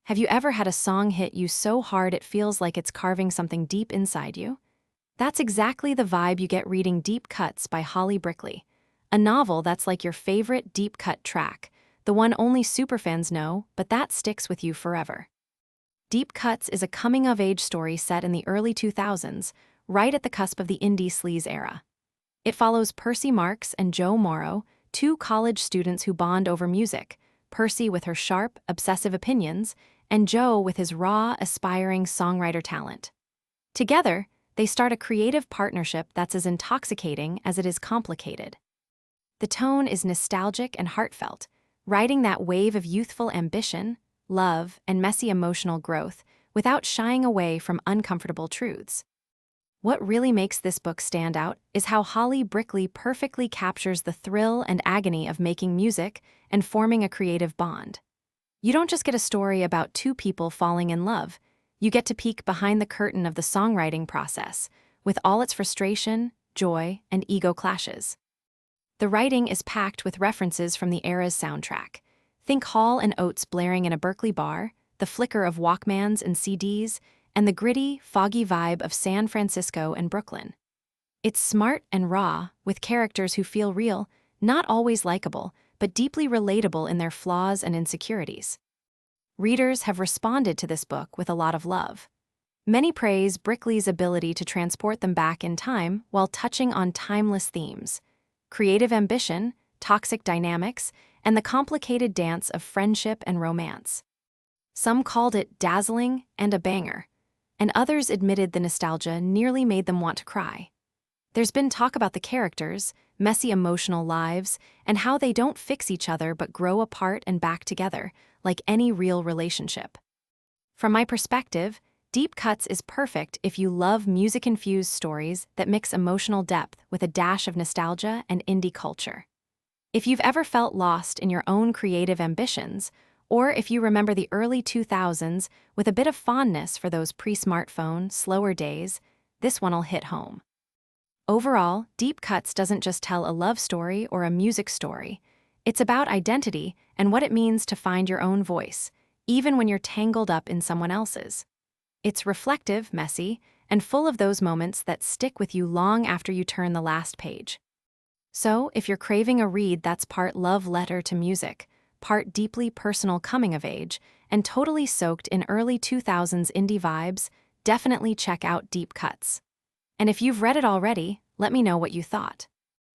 Have you ever had a song hit you so hard it feels like it's carving something deep inside you? That's exactly the vibe you get reading Deep Cuts by Holly Brickley, a novel that's like your favorite deep cut track, the one only superfans know, but that sticks with you forever. Deep Cuts is a coming-of-age story set in the early 2000s, right at the cusp of the indie sleaze era. It follows Percy Marks and Joe Morrow, two college students who bond over music, Percy with her sharp, obsessive opinions, and Joe with his raw, aspiring songwriter talent. Together, they start a creative partnership that's as intoxicating as it is complicated. The tone is nostalgic and heartfelt, riding that wave of youthful ambition, love, and messy emotional growth without shying away from uncomfortable truths. What really makes this book stand out is how Holly Brickley perfectly captures the thrill and agony of making music and forming a creative bond. You don't just get a story about two people falling in love, you get to peek behind the curtain of the songwriting process, with all its frustration, joy, and ego clashes. The writing is packed with references from the era's soundtrack. Think Hall & Oates blaring in a Berkeley bar, the flicker of Walkmans and CDs, and the gritty, foggy vibe of San Francisco and Brooklyn. It's smart and raw, with characters who feel real, not always likable, but deeply relatable in their flaws and insecurities. Readers have responded to this book with a lot of love. Many praise Brickley's ability to transport them back in time while touching on timeless themes: creative ambition, toxic dynamics, and the complicated dance of friendship and romance. Some called it dazzling and a banger, and others admitted the nostalgia nearly made them want to cry. There's been talk about the characters, messy emotional lives, and how they don't fix each other but grow apart and back together, like any real relationship. From my perspective, Deep Cuts is perfect if you love music-infused stories that mix emotional depth with a dash of nostalgia and indie culture. If you've ever felt lost in your own creative ambitions, or if you remember the early 2000s with a bit of fondness for those pre-smartphone, slower days, this one'll hit home. Overall, Deep Cuts doesn't just tell a love story or a music story. It's about identity and what it means to find your own voice, even when you're tangled up in someone else's. It's reflective, messy, and full of those moments that stick with you long after you turn the last page. So, if you're craving a read that's part love letter to music, part deeply personal coming of age, and totally soaked in early 2000s indie vibes, definitely check out Deep Cuts. And if you've read it already, let me know what you thought.